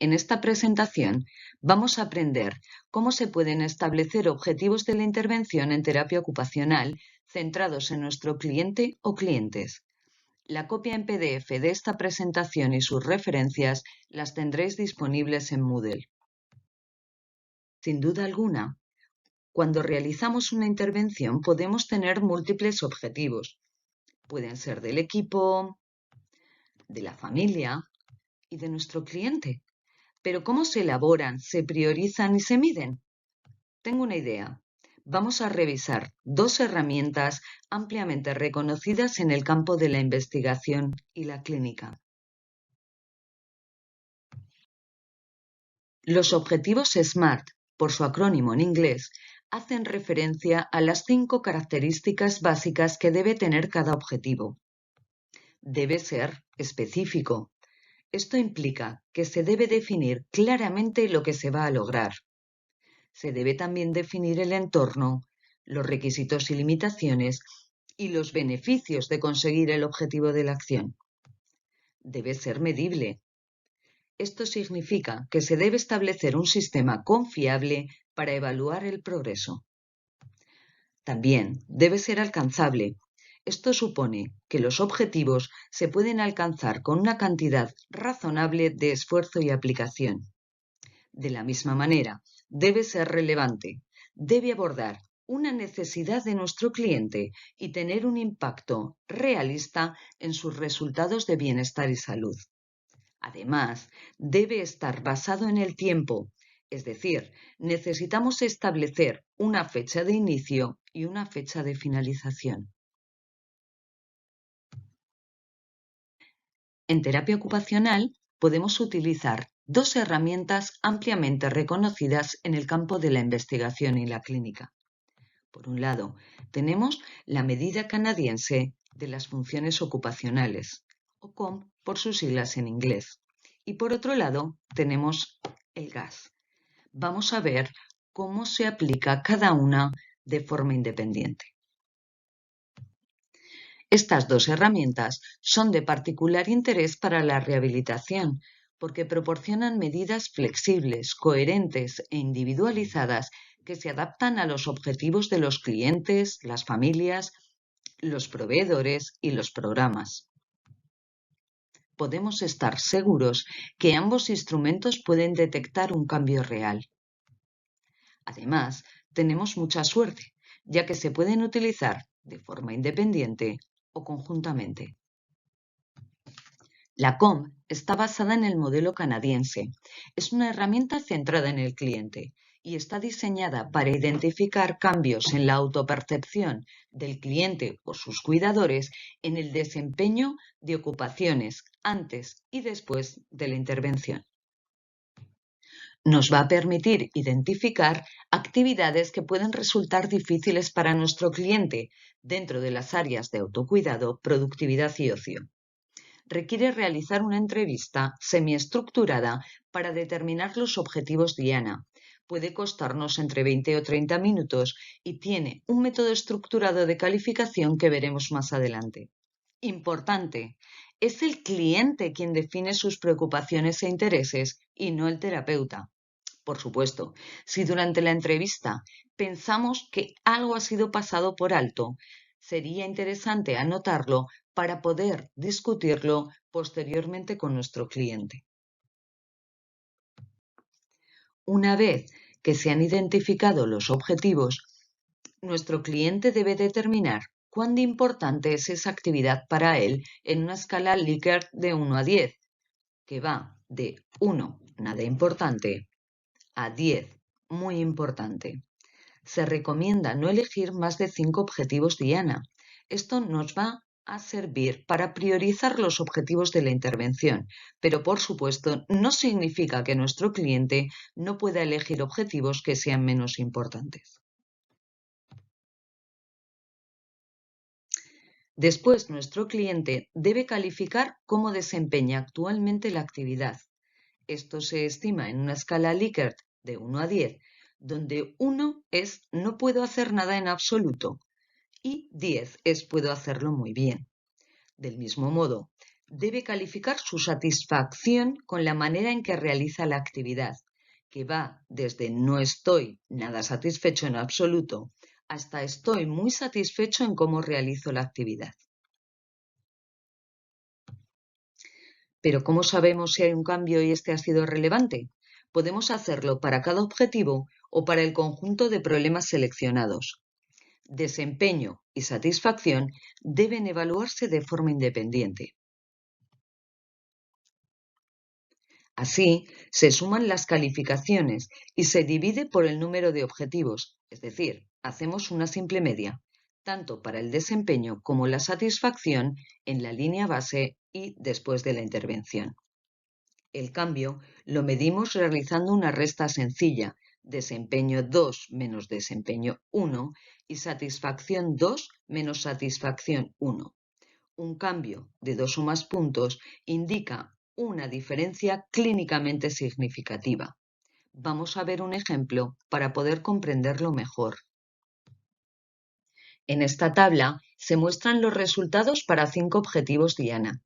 En esta presentación vamos a aprender cómo se pueden establecer objetivos de la intervención en terapia ocupacional centrados en nuestro cliente o clientes. La copia en PDF de esta presentación y sus referencias las tendréis disponibles en Moodle. Sin duda alguna, cuando realizamos una intervención podemos tener múltiples objetivos. Pueden ser del equipo, de la familia y de nuestro cliente. Pero ¿cómo se elaboran, se priorizan y se miden? Tengo una idea. Vamos a revisar dos herramientas ampliamente reconocidas en el campo de la investigación y la clínica. Los objetivos SMART, por su acrónimo en inglés, hacen referencia a las 5 características básicas que debe tener cada objetivo. Debe ser específico. Esto implica que se debe definir claramente lo que se va a lograr. Se debe también definir el entorno, los requisitos y limitaciones y los beneficios de conseguir el objetivo de la acción. Debe ser medible. Esto significa que se debe establecer un sistema confiable para evaluar el progreso. También debe ser alcanzable. Esto supone que los objetivos se pueden alcanzar con una cantidad razonable de esfuerzo y aplicación. De la misma manera, debe ser relevante. Debe abordar una necesidad de nuestro cliente y tener un impacto realista en sus resultados de bienestar y salud. Además, debe estar basado en el tiempo, es decir, necesitamos establecer una fecha de inicio y una fecha de finalización. En terapia ocupacional podemos utilizar dos herramientas ampliamente reconocidas en el campo de la investigación y la clínica. Por un lado, tenemos la medida canadiense de las funciones ocupacionales, o COMP por sus siglas en inglés. Y por otro lado, tenemos el GAS. Vamos a ver cómo se aplica cada una de forma independiente. Estas dos herramientas son de particular interés para la rehabilitación, porque proporcionan medidas flexibles, coherentes e individualizadas que se adaptan a los objetivos de los clientes, las familias, los proveedores y los programas. Podemos estar seguros que ambos instrumentos pueden detectar un cambio real. Además, tenemos mucha suerte, ya que se pueden utilizar de forma independiente o conjuntamente. La COMP está basada en el modelo canadiense. Es una herramienta centrada en el cliente y está diseñada para identificar cambios en la autopercepción del cliente o sus cuidadores en el desempeño de ocupaciones antes y después de la intervención. Nos va a permitir identificar actividades que pueden resultar difíciles para nuestro cliente dentro de las áreas de autocuidado, productividad y ocio. Requiere realizar una entrevista semiestructurada para determinar los objetivos Diana. Puede costarnos entre 20 o 30 minutos y tiene un método estructurado de calificación que veremos más adelante. Importante, es el cliente quien define sus preocupaciones e intereses y no el terapeuta. Por supuesto, si durante la entrevista pensamos que algo ha sido pasado por alto, sería interesante anotarlo para poder discutirlo posteriormente con nuestro cliente. Una vez que se han identificado los objetivos, nuestro cliente debe determinar cuán importante es esa actividad para él en una escala Likert de 1 a 10, que va de 1, nada importante, a 10, muy importante. Se recomienda no elegir más de 5 objetivos Diana. Esto nos va a servir para priorizar los objetivos de la intervención, pero por supuesto no significa que nuestro cliente no pueda elegir objetivos que sean menos importantes. Después, nuestro cliente debe calificar cómo desempeña actualmente la actividad. Esto se estima en una escala Likert de 1 a 10, donde 1 es no puedo hacer nada en absoluto y 10 es puedo hacerlo muy bien. Del mismo modo, debe calificar su satisfacción con la manera en que realiza la actividad, que va desde no estoy nada satisfecho en absoluto hasta estoy muy satisfecho en cómo realizo la actividad. Pero ¿cómo sabemos si hay un cambio y este ha sido relevante? Podemos hacerlo para cada objetivo o para el conjunto de problemas seleccionados. Desempeño y satisfacción deben evaluarse de forma independiente. Así, se suman las calificaciones y se divide por el número de objetivos, es decir, hacemos una simple media, tanto para el desempeño como la satisfacción en la línea base y después de la intervención. El cambio lo medimos realizando una resta sencilla, desempeño 2 menos desempeño 1 y satisfacción 2 menos satisfacción 1. Un cambio de 2 o más puntos indica una diferencia clínicamente significativa. Vamos a ver un ejemplo para poder comprenderlo mejor. En esta tabla se muestran los resultados para 5 objetivos Diana.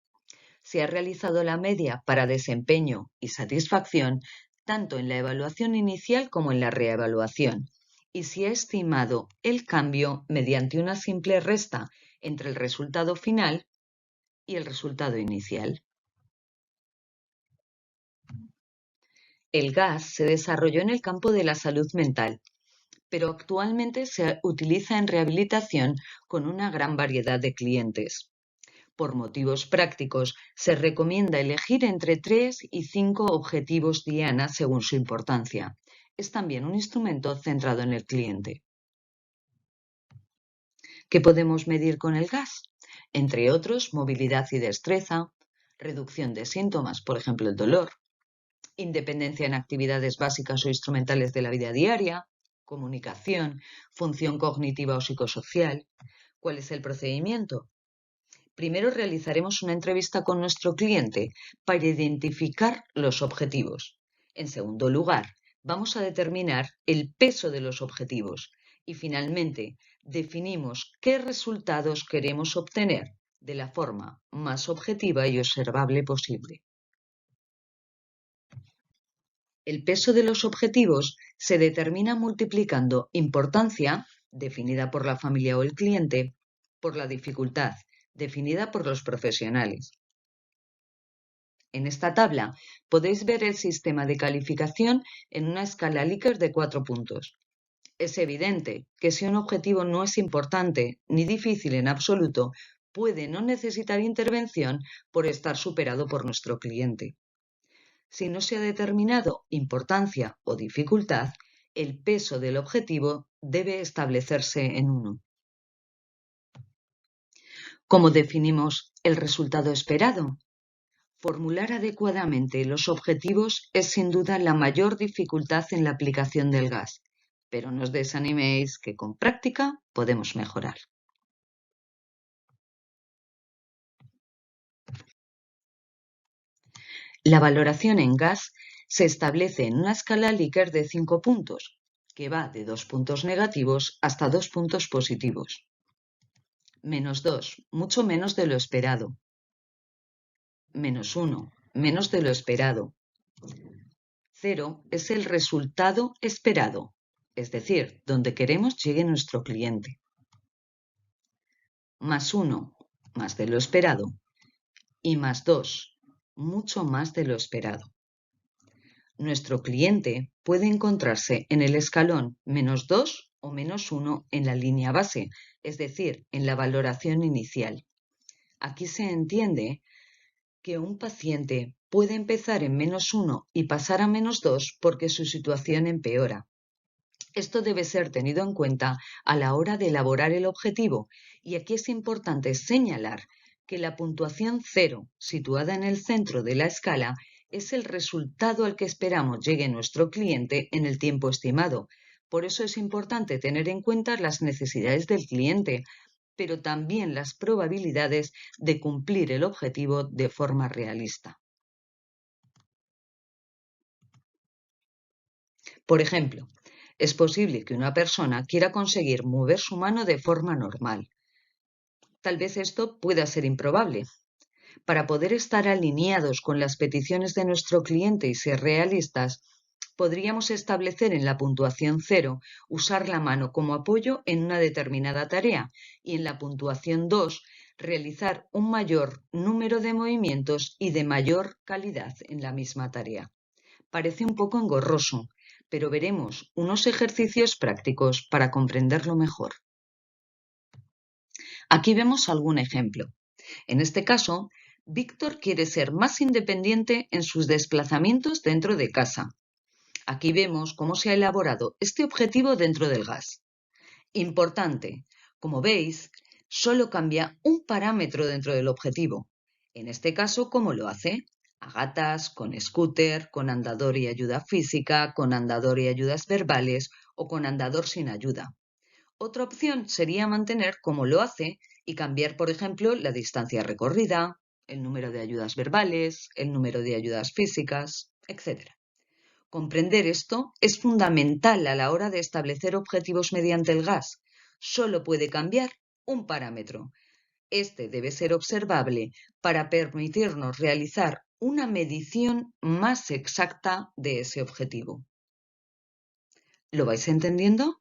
Se ha realizado la media para desempeño y satisfacción tanto en la evaluación inicial como en la reevaluación, y se ha estimado el cambio mediante una simple resta entre el resultado final y el resultado inicial. El gas se desarrolló en el campo de la salud mental, pero actualmente se utiliza en rehabilitación con una gran variedad de clientes. Por motivos prácticos, se recomienda elegir entre 3 y 5 objetivos Diana según su importancia. Es también un instrumento centrado en el cliente. ¿Qué podemos medir con el gas? Entre otros, movilidad y destreza, reducción de síntomas, por ejemplo el dolor, independencia en actividades básicas o instrumentales de la vida diaria, comunicación, función cognitiva o psicosocial. ¿Cuál es el procedimiento? Primero realizaremos una entrevista con nuestro cliente para identificar los objetivos. En segundo lugar, vamos a determinar el peso de los objetivos y finalmente definimos qué resultados queremos obtener de la forma más objetiva y observable posible. El peso de los objetivos se determina multiplicando importancia, definida por la familia o el cliente, por la dificultad, definida por los profesionales. En esta tabla podéis ver el sistema de calificación en una escala Likert de 4 puntos. Es evidente que si un objetivo no es importante ni difícil en absoluto, puede no necesitar intervención por estar superado por nuestro cliente. Si no se ha determinado importancia o dificultad, el peso del objetivo debe establecerse en 1. ¿Cómo definimos el resultado esperado? Formular adecuadamente los objetivos es sin duda la mayor dificultad en la aplicación del gas, pero no os desaniméis que con práctica podemos mejorar. La valoración en gas se establece en una escala Likert de 5 puntos, que va de 2 puntos negativos hasta 2 puntos positivos. -2, mucho menos de lo esperado. -1, menos de lo esperado. 0 es el resultado esperado, es decir, donde queremos llegue nuestro cliente. +1, más de lo esperado. Y +2, mucho más de lo esperado. Nuestro cliente puede encontrarse en el escalón -2 o -1 en la línea base, es decir, en la valoración inicial. Aquí se entiende que un paciente puede empezar en -1 y pasar a -2 porque su situación empeora. Esto debe ser tenido en cuenta a la hora de elaborar el objetivo y aquí es importante señalar que la puntuación 0, situada en el centro de la escala, es el resultado al que esperamos llegue nuestro cliente en el tiempo estimado. Por eso es importante tener en cuenta las necesidades del cliente, pero también las probabilidades de cumplir el objetivo de forma realista. Por ejemplo, es posible que una persona quiera conseguir mover su mano de forma normal. Tal vez esto pueda ser improbable. Para poder estar alineados con las peticiones de nuestro cliente y ser realistas, podríamos establecer en la puntuación 0 usar la mano como apoyo en una determinada tarea y en la puntuación 2 realizar un mayor número de movimientos y de mayor calidad en la misma tarea. Parece un poco engorroso, pero veremos unos ejercicios prácticos para comprenderlo mejor. Aquí vemos algún ejemplo. En este caso, Víctor quiere ser más independiente en sus desplazamientos dentro de casa. Aquí vemos cómo se ha elaborado este objetivo dentro del gas. Importante, como veis, solo cambia un parámetro dentro del objetivo. En este caso, ¿cómo lo hace? A gatas, con scooter, con andador y ayuda física, con andador y ayudas verbales o con andador sin ayuda. Otra opción sería mantener como lo hace y cambiar, por ejemplo, la distancia recorrida, el número de ayudas verbales, el número de ayudas físicas, etc. Comprender esto es fundamental a la hora de establecer objetivos mediante el gas. Solo puede cambiar un parámetro. Este debe ser observable para permitirnos realizar una medición más exacta de ese objetivo. ¿Lo vais entendiendo?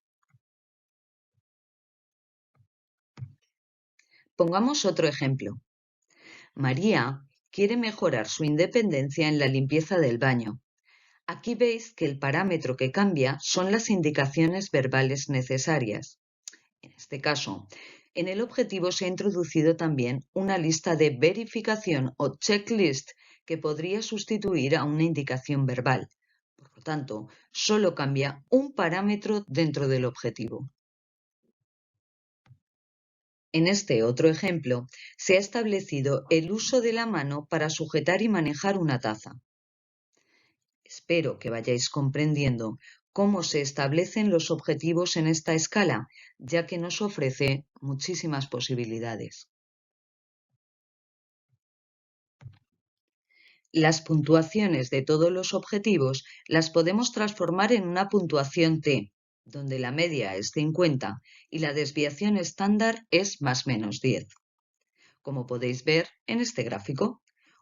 Pongamos otro ejemplo. María quiere mejorar su independencia en la limpieza del baño. Aquí veis que el parámetro que cambia son las indicaciones verbales necesarias. En este caso, en el objetivo se ha introducido también una lista de verificación o checklist que podría sustituir a una indicación verbal. Por lo tanto, solo cambia un parámetro dentro del objetivo. En este otro ejemplo, se ha establecido el uso de la mano para sujetar y manejar una taza. Espero que vayáis comprendiendo cómo se establecen los objetivos en esta escala, ya que nos ofrece muchísimas posibilidades. Las puntuaciones de todos los objetivos las podemos transformar en una puntuación T, donde la media es 50 y la desviación estándar es más menos 10. Como podéis ver en este gráfico,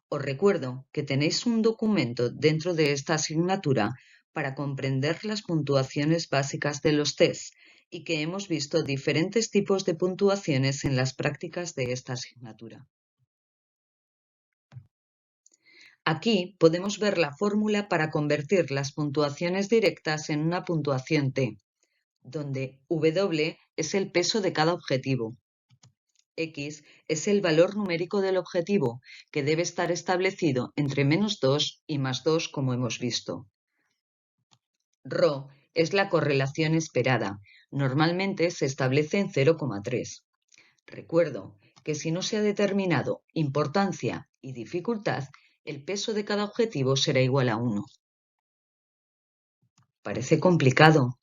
os recuerdo que tenéis un documento dentro de esta asignatura para comprender las puntuaciones básicas de los test y que hemos visto diferentes tipos de puntuaciones en las prácticas de esta asignatura. Aquí podemos ver la fórmula para convertir las puntuaciones directas en una puntuación T, donde W es el peso de cada objetivo. X es el valor numérico del objetivo, que debe estar establecido entre -2 y +2, como hemos visto. Rho es la correlación esperada. Normalmente se establece en 0,3. Recuerdo que si no se ha determinado importancia y dificultad, el peso de cada objetivo será igual a 1. Parece complicado,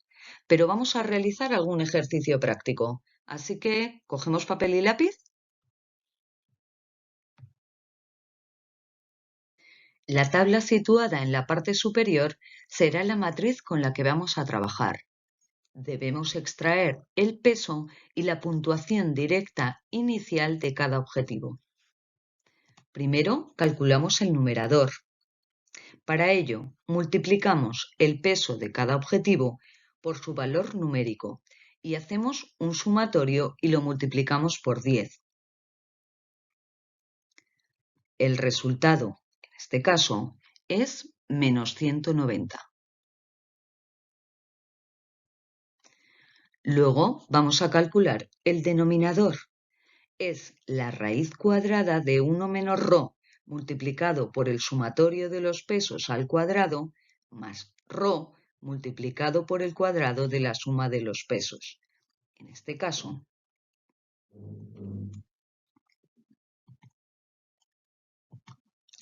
pero vamos a realizar algún ejercicio práctico. Así que, ¿cogemos papel y lápiz? La tabla situada en la parte superior será la matriz con la que vamos a trabajar. Debemos extraer el peso y la puntuación directa inicial de cada objetivo. Primero, calculamos el numerador. Para ello, multiplicamos el peso de cada objetivo por su valor numérico y hacemos un sumatorio y lo multiplicamos por 10. El resultado, en este caso, es -190. Luego vamos a calcular el denominador. Es la raíz cuadrada de 1 menos ρ multiplicado por el sumatorio de los pesos al cuadrado más ρ multiplicado por el cuadrado de la suma de los pesos. En este caso,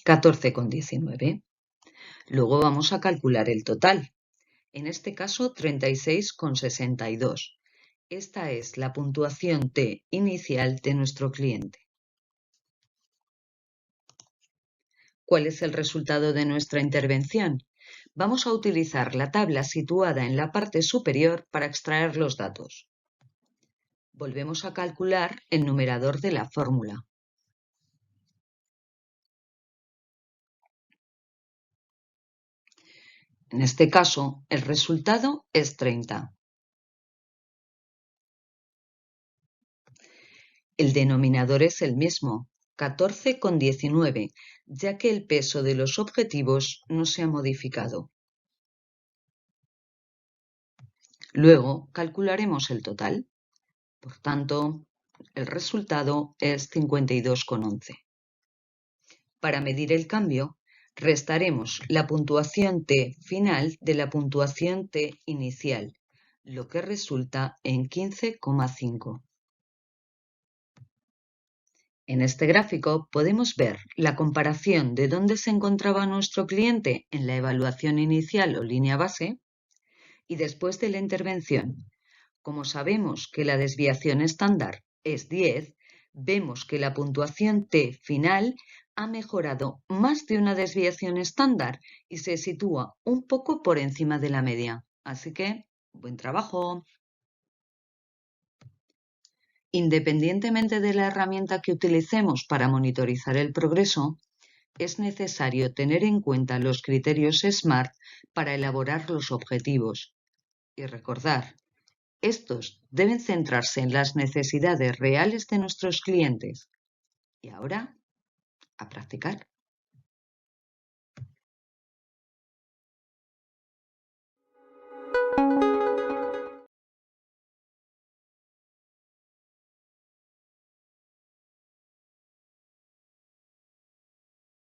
14,19. Luego vamos a calcular el total. En este caso, 36,62. Esta es la puntuación T inicial de nuestro cliente. ¿Cuál es el resultado de nuestra intervención? Vamos a utilizar la tabla situada en la parte superior para extraer los datos. Volvemos a calcular el numerador de la fórmula. En este caso, el resultado es 30. El denominador es el mismo, 14,19, ya que el peso de los objetivos no se ha modificado. Luego calcularemos el total. Por tanto, el resultado es 52,11. Para medir el cambio, restaremos la puntuación T final de la puntuación T inicial, lo que resulta en 15,5. En este gráfico podemos ver la comparación de dónde se encontraba nuestro cliente en la evaluación inicial o línea base y después de la intervención. Como sabemos que la desviación estándar es 10, vemos que la puntuación T final ha mejorado más de una desviación estándar y se sitúa un poco por encima de la media. Así que, buen trabajo. Independientemente de la herramienta que utilicemos para monitorizar el progreso, es necesario tener en cuenta los criterios SMART para elaborar los objetivos. Y recordar, estos deben centrarse en las necesidades reales de nuestros clientes. Y ahora, a practicar.